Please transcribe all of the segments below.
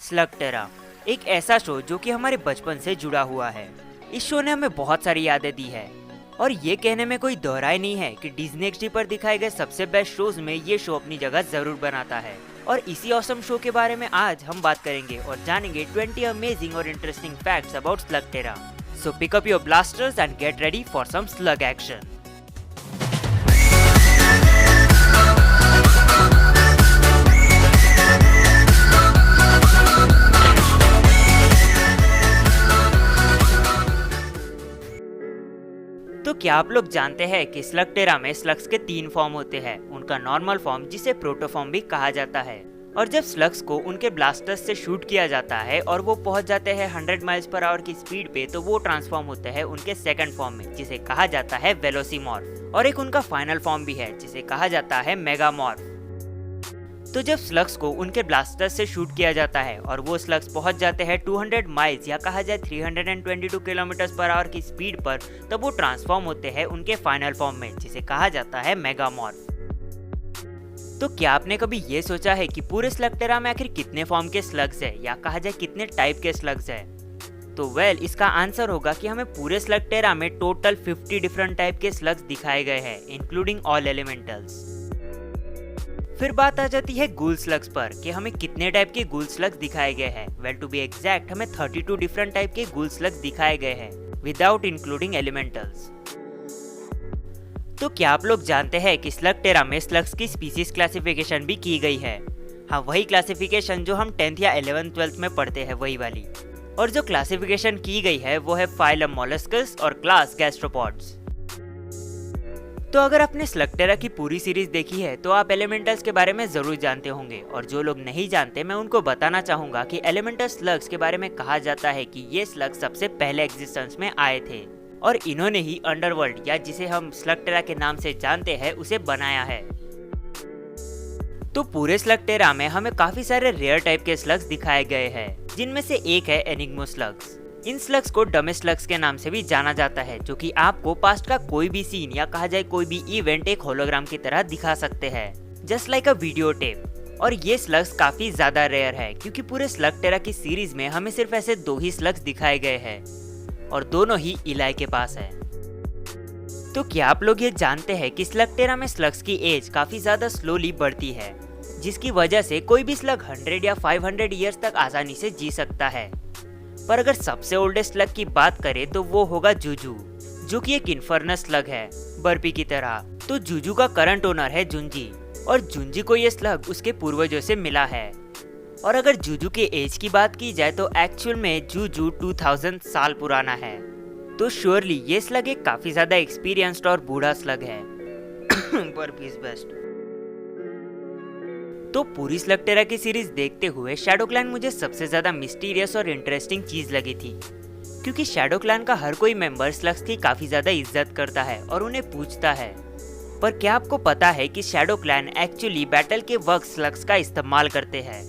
Slugterra एक ऐसा show जो कि हमारे बचपन से जुड़ा हुआ है। इस शो ने हमें बहुत सारी यादें दी है और ये कहने में कोई दोहराई नहीं है कि डिज्नी एक्सडी पर दिखाए गए सबसे बेस्ट शोज में ये शो अपनी जगह जरूर बनाता है। और इसी ऑसम शो के बारे में आज हम बात करेंगे और जानेंगे 20 अमेजिंग और interesting facts about Slugterra. So pick up your blasters and get ready for some slug action. तो क्या आप लोग जानते हैं कि स्लगटेरा में स्लग्स के 3 फॉर्म होते हैं। उनका नॉर्मल फॉर्म जिसे प्रोटोफॉर्म भी कहा जाता है, और जब स्लग्स को उनके ब्लास्टर्स से शूट किया जाता है और वो पहुंच जाते हैं 100 माइल्स पर आवर की स्पीड पे, तो वो ट्रांसफॉर्म होते हैं उनके सेकंड फॉर्म में जिसे कहा जाता है वेलोसिमॉर्फ। और एक उनका फाइनल फॉर्म भी है जिसे कहा जाता है मेगामॉर्फ। तो जब स्लग्स को उनके ब्लास्टर्स से शूट किया जाता है और वो स्लग्स पहुंच जाते हैं 200 माइल्स या कहा जाए 322 किलोमीटर पर आवर की स्पीड पर, तब वो ट्रांसफॉर्म होते हैं उनके फाइनल फॉर्म में जिसे कहा जाता है मेगामॉर्फ। तो क्या आपने कभी ये सोचा है कि पूरे स्लगटेरा में आखिर कितने फॉर्म के स्लग्स है या कहा जाए कितने टाइप के स्लग्स है? तो इसका आंसर होगा कि हमें पूरे स्लगटेरा में टोटल 50 डिफरेंट टाइप के स्लग्स दिखाए गए हैं, इंक्लूडिंग ऑल एलिमेंटल्स। फिर बात आ जाती है गूल स्लग्स पर कि हमें कितने टाइप के गूल स्लग्स दिखाए गए हैं। वेल टू बी एग्जैक्ट हमें 32 डिफरेंट टाइप के गूल स्लग्स दिखाए गए हैं विदाउट इंक्लूडिंग एलिमेंटल्स। तो क्या आप लोग जानते हैं कि स्लगटेरा में स्लग्स की स्पीसीज क्लासिफिकेशन भी की गई है? हाँ, वही क्लासिफिकेशन जो हम 10th या 11th 12th में पढ़ते हैं, वही वाली। और जो क्लासिफिकेशन की गई है वो है फाइलम मोलस्कस और क्लास गैस्ट्रोपॉड्स। तो अगर आपने स्लगटेरा की पूरी सीरीज देखी है तो आप एलिमेंटल्स के बारे में जरूर जानते होंगे, और जो लोग नहीं जानते मैं उनको बताना चाहूंगा कि एलिमेंटल स्लग्स के बारे में कहा जाता है कि ये स्लग्स सबसे पहले एग्जिस्टेंस में आए थे और इन्होंने ही अंडरवर्ल्ड या जिसे हम स्लगटेरा के नाम से जानते हैं उसे बनाया है। तो पूरे स्लगटेरा में हमें काफी सारे रेयर टाइप के स्लग्स दिखाए गए हैं, जिनमें से एक है एनिग्मा स्लग्स। इन स्लग्स को डमी स्लग्स के नाम से भी जाना जाता है, जो कि आपको पास्ट का कोई भी सीन या कहा जाए कोई भी इवेंट एक होलोग्राम की तरह दिखा सकते हैं, just like a video tape. और ये स्लग्स काफी ज्यादा रेयर है क्योंकि पूरे स्लगटेरा की सीरीज में हमें सिर्फ ऐसे 2 ही स्लग्स दिखाए गए हैं और दोनों ही इलाई के पास है। तो क्या आप लोग ये जानते हैं कि स्लगटेरा में स्लग्स की एज काफी ज्यादा स्लोली बढ़ती है, जिसकी वजह से कोई भी स्लग 100 या 500 ईयर्स तक आसानी से जी सकता है। पर अगर सबसे ओल्डेस्ट स्लग की बात करें तो वो होगा जूजू, जो कि एक इन्फर्नस स्लग है बर्पी की तरह। तो जूजू का करंट ओनर है जुंजी, और जुंजी को ये स्लग उसके पूर्वजों से मिला है। और अगर जूजू के एज की बात की जाए तो एक्चुअल में जूजू 2000 साल पुराना है। तो श्योरली ये स्लग एक काफी ज्यादा एक्सपीरियंस्ड और बूढ़ा स्लग है। Burpee is best. तो पूरी स्लगटेरा की सीरीज देखते हुए शैडो क्लैन मुझे सबसे ज्यादा मिस्टीरियस और इंटरेस्टिंग चीज लगी थी, क्योंकि शैडो क्लैन का हर कोई मेंबर स्लग्स की काफी ज्यादा इज्जत करता है और उन्हें पूछता है। पर क्या आपको पता है कि शैडो क्लैन एक्चुअली बैटल के वक्त स्लग्स का इस्तेमाल करते हैं?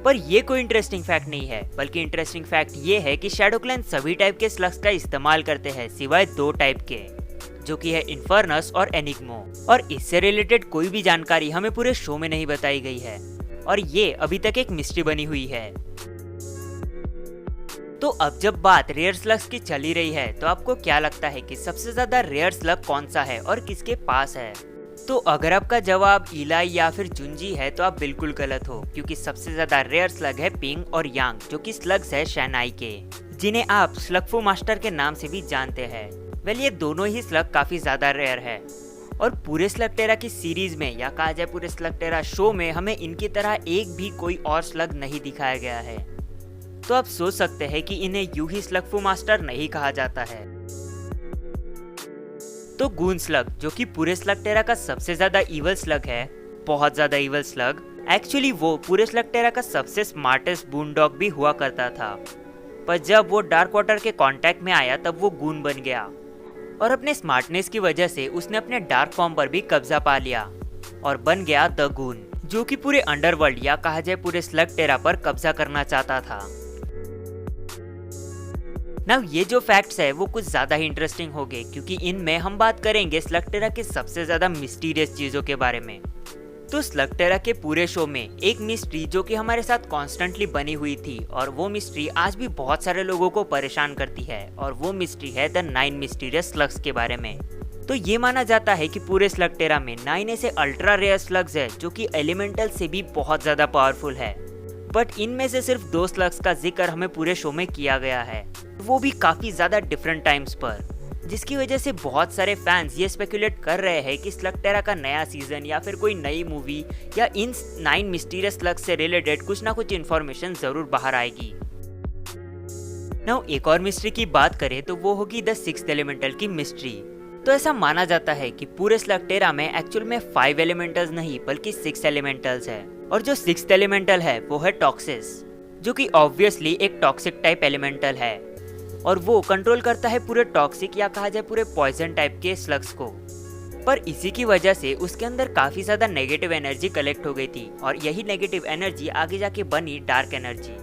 पर ये कोई इंटरेस्टिंग फैक्ट नहीं है, बल्कि इंटरेस्टिंग फैक्ट ये है कि शैडो क्लैन सभी टाइप के स्लग्स का इस्तेमाल करते हैं सिवाय 2 टाइप के, जो कि है इन्फर्नस और एनिग्मा। और इससे रिलेटेड कोई भी जानकारी हमें पूरे शो में नहीं बताई गई है और ये अभी तक एक मिस्ट्री बनी हुई है। तो अब जब बात रेयर स्लग्स की चली रही है, तो आपको क्या लगता है कि सबसे ज्यादा रेयर स्लग कौन सा है और किसके पास है? तो अगर आपका जवाब इलाई या फिर जुंजी है तो आप बिल्कुल गलत हो, क्योंकि सबसे ज्यादा रेयर स्लग है पिंग और यांग, जो कि स्लग्स है शैनाई के, जिन्हें आप स्लगफू मास्टर के नाम से भी जानते हैं। ये दोनों ही स्लग काफी ज्यादा रेयर है और पूरे स्लगटेरा की सीरीज में या कहा जाए पूरे स्लगटेरा शो में हमें इनकी तरह एक भी कोई और स्लग नहीं दिखाया गया है। तो आप सोच सकते हैं कि इन्हें यूं ही स्लगफू मास्टर नहीं कहा जाता है। तो गून स्लग, जो कि पूरे स्लगटेरा का सबसे ज्यादा इवल स्लग है, बहुत ज्यादा इवल स्लग, एक्चुअली वो पूरे स्लगटेरा का सबसे स्मार्टेस्ट बूनडॉग भी हुआ करता था। पर जब वो डार्क वाटर के कांटेक्ट में आया तब वो गून बन गया और अपने स्मार्टनेस की वजह से उसने अपने डार्क फॉर्म पर भी कब्जा पा लिया और बन गया द गून, जो कि पूरे अंडरवर्ल्ड या कहा जाए पूरे स्लगटेरा पर कब्जा करना चाहता था। नाउ ये जो फैक्ट्स है वो कुछ ज्यादा ही इंटरेस्टिंग होंगे, क्योंकि इनमें हम बात करेंगे स्लगटेरा के सबसे ज्यादा मिस्टीरियस चीजों के बारे में। तो स्लगटेरा के पूरे शो में एक मिस्ट्री जो कि हमारे साथ कॉन्स्टेंटली बनी हुई थी और वो मिस्ट्री आज भी बहुत सारे लोगों को परेशान करती है और वो मिस्ट्री है द 9 मिस्टीरियस स्लग्स के बारे में। तो ये माना जाता है कि पूरे स्लगटेरा में 9 ऐसे अल्ट्रा रेयर स्लग्स है जो कि एलिमेंटल से भी बहुत ज्यादा पावरफुल है, बट इनमें से सिर्फ 2 स्लग्स का जिक्र हमें पूरे शो में किया गया है, वो भी काफी ज्यादा डिफरेंट टाइम्स पर, जिसकी वजह से बहुत सारे फैंस ये स्पेकुलेट कर रहे हैं कि स्लगटेरा का नया सीजन या फिर कोई नई मूवी या इन 9 मिस्टीरियस स्लग्स से रिलेटेड कुछ ना कुछ इन्फॉर्मेशन जरूर बाहर आएगी। नाउ एक और मिस्ट्री की बात करें तो वो होगी द 6th एलिमेंटल की मिस्ट्री। तो ऐसा माना जाता है कि पूरे स्लगटेरा में एक्चुअल में 5 एलिमेंटल्स नहीं बल्कि 6 एलिमेंटल्स है, और जो 6th एलिमेंटल है वो है टॉक्सिस, जो कि ऑब्वियसली एक टॉक्सिक टाइप एलिमेंटल है और वो कंट्रोल करता है पूरे टॉक्सिक या कहा जाए पूरे पॉइजन टाइप के स्लग्स को। पर इसी की वजह से उसके अंदर काफी ज्यादा नेगेटिव एनर्जी कलेक्ट हो गई थी और यही नेगेटिव एनर्जी आगे जाके बनी डार्क एनर्जी,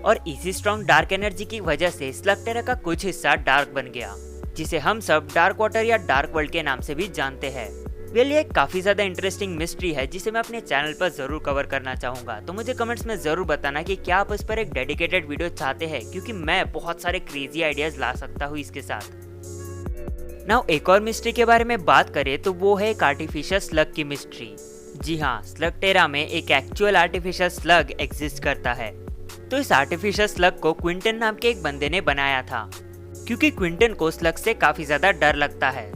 और इसी स्ट्रॉन्ग डार्क एनर्जी की वजह से स्लगटेरा का कुछ हिस्सा डार्क बन गया, जिसे हम सब डार्क वाटर या डार्क वर्ल्ड के नाम से भी जानते हैं। ये काफी ज्यादा इंटरेस्टिंग मिस्ट्री है जिसे मैं अपने चैनल पर जरूर कवर करना चाहूंगा, तो मुझे कमेंट्स में जरूर बताना कि क्या आप इस पर एक डेडिकेटेड वीडियो चाहते हैं, क्योंकि मैं बहुत सारे क्रेजी आइडियाज ला सकता हूँ इसके साथ। नाउ एक और मिस्ट्री के बारे में बात करें तो वो है एक आर्टिफिशियल स्लग की मिस्ट्री। जी हाँ, स्लगटेरा में एक एक्चुअल आर्टिफिशियल स्लग एग्जिस्ट करता है। तो इस आर्टिफिशियल स्लग को क्विंटन नाम के एक बंदे ने बनाया था, क्योंकि क्विंटन को स्लग से काफी ज्यादा डर लगता है,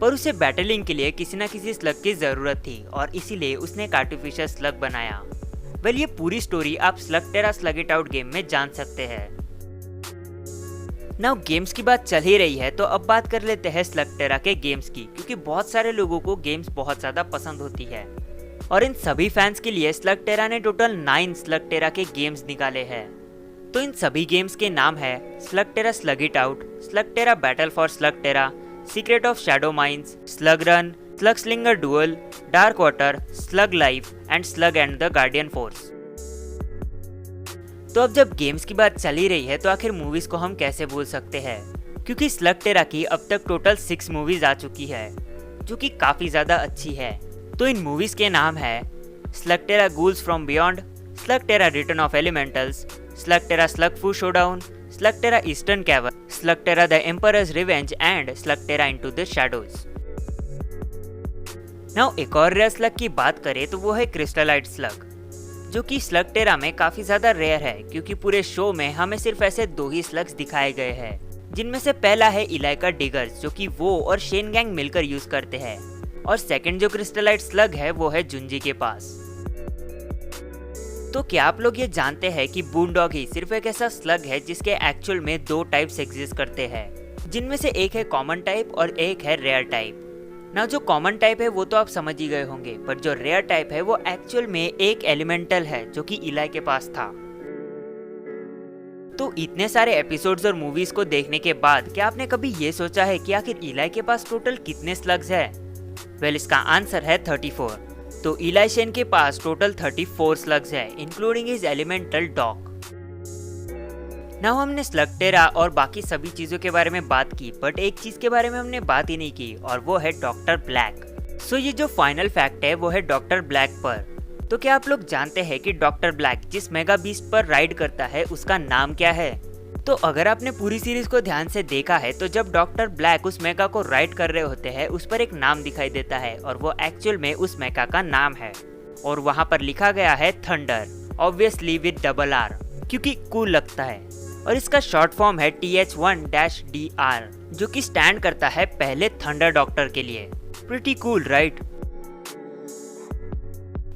पर उसे बैटलिंग के लिए किसी न किसी स्लग की जरूरत थी और इसीलिए उसने एक आर्टिफिशियल स्लग बनाया। ये पूरी स्टोरी आप Slugterra slug it out game में जान सकते हैं। नाउ गेम्स की बात चल ही रही है तो अब बात कर लेते हैं स्लगटेरा के गेम्स की, क्योंकि बहुत सारे लोगों को गेम्स बहुत ज्यादा पसंद होती है और इन सभी फैंस के लिए स्लगटेरा ने टोटल 9 स्लगटेरा के गेम्स निकाले हैं। तो इन सभी गेम्स के नाम है Slugterra slug it out, Slugterra battle for Slugterra, secret of shadow mines, slug run, slug slinger dual, dark water, slug life and slug and the guardian force. तो अब जब गेम्स की बात चल ही रही है तो आखिर मूवीज को हम कैसे भूल सकते हैं, क्योंकि स्लगटेरा की अब तक टोटल 6 मूवीज आ चुकी है जो कि काफी ज्यादा अच्छी है। तो इन मूवीज के नाम है Slugterra ghouls from beyond, Slugterra return of elementals, Slugterra Slug Fu showdown, Slugterra eastern cavern, Slugterra the emperor's revenge and Slugterra into the shadows. Now एक और रेयर स्लग की बात करें तो वो है क्रिस्टलाइट स्लग, जो कि स्लगटेरा में काफी ज्यादा रेयर है, क्योंकि पूरे शो में हमें सिर्फ ऐसे 2 ही स्लग्स दिखाए गए हैं, जिनमें से पहला है इलाइका डिगर्स जो कि वो और शेन गैंग मिलकर यूज करते हैं, और सेकंड जो क्रिस्टलाइट स्लग है वो है जुंजी के पास। तो क्या आप लोग ये जानते हैं कि बूनडॉग ही सिर्फ एक ऐसा स्लग है जिसके एक्चुअल में 2 टाइप्स एग्जिस्ट करते हैं, जिनमें से एक है कॉमन टाइप और एक है रेयर टाइप। ना जो कॉमन टाइप है वो तो आप समझ ही गए होंगे, पर जो रेयर टाइप है वो एक्चुअल में एक एलिमेंटल है जो कि इलाई के पास था। तो इतने सारे एपिसोड्स और मूवीज को देखने के बाद क्या आपने कभी ये सोचा है कि आखिर इलाई के पास टोटल कितने स्लग्स है? इसका आंसर है 34। तो इलाई शेन के पास टोटल 34 स्लग्स है, including his elemental dog. Now हमने स्लगटेरा और बाकी सभी चीजों के बारे में बात की, बट एक चीज के बारे में हमने बात ही नहीं की और वो है डॉक्टर ब्लैक। सो ये जो फाइनल फैक्ट है वो है डॉक्टर ब्लैक पर। तो क्या आप लोग जानते हैं कि डॉक्टर ब्लैक जिस मेगा बीस्ट पर राइड करता है उसका नाम क्या है? तो अगर आपने पूरी सीरीज को ध्यान से देखा है तो जब डॉक्टर ब्लैक उस मेगा को राइड कर रहे होते हैं उस पर एक नाम दिखाई देता है और वो एक्चुअल में उस मेगा का नाम है, और वहाँ पर लिखा गया है thunder, obviously with double R, क्योंकि कूल लगता है, और इसका शॉर्ट फॉर्म है TH1-DR, जो कि स्टैंड करता है पहले थंडर डॉक्टर के लिए। Pretty cool right?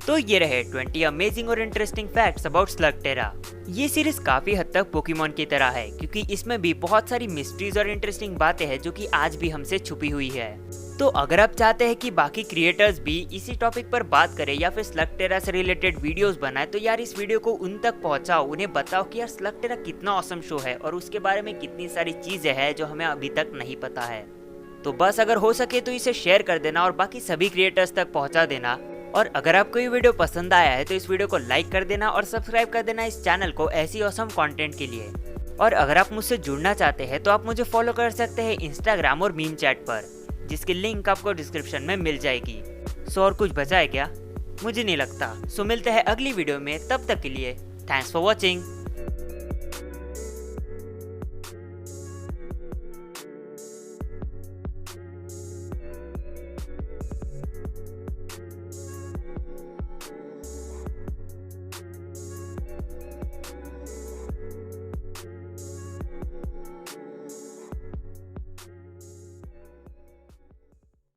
तो ये रहे 20 अमेजिंग और इंटरेस्टिंग फैक्ट्स अबाउट स्लगटेरा। ये सीरीज काफी हद तक पोकेमॉन की तरह है, क्योंकि इसमें भी बहुत सारी मिस्ट्रीज और इंटरेस्टिंग बातें हैं जो कि आज भी हमसे छुपी हुई है। तो अगर आप चाहते हैं कि बाकी क्रिएटर्स भी इसी टॉपिक पर बात करें या फिर स्लगटेरा से रिलेटेड वीडियोस बनाए, तो यार इस वीडियो को उन तक पहुंचाओ, उन्हें बताओ कि यार स्लगटेरा कितना ऑसम शो है और उसके बारे में कितनी सारी चीजें हैं जो हमें अभी तक नहीं पता है। तो बस अगर हो सके तो इसे शेयर कर देना और बाकी सभी क्रिएटर्स तक पहुंचा देना। और अगर आपको ये वीडियो पसंद आया है तो इस वीडियो को लाइक कर देना और सब्सक्राइब कर देना इस चैनल को ऐसी ऑसम कंटेंट के लिए। और अगर आप मुझसे जुड़ना चाहते हैं तो आप मुझे फॉलो कर सकते हैं इंस्टाग्राम और मीम चैट पर, जिसकी लिंक आपको डिस्क्रिप्शन में मिल जाएगी। सो और कुछ बचा है क्या? मुझे नहीं लगता। सो मिलते हैं अगली वीडियो में, तब तक के लिए थैंक्स फॉर वॉचिंग।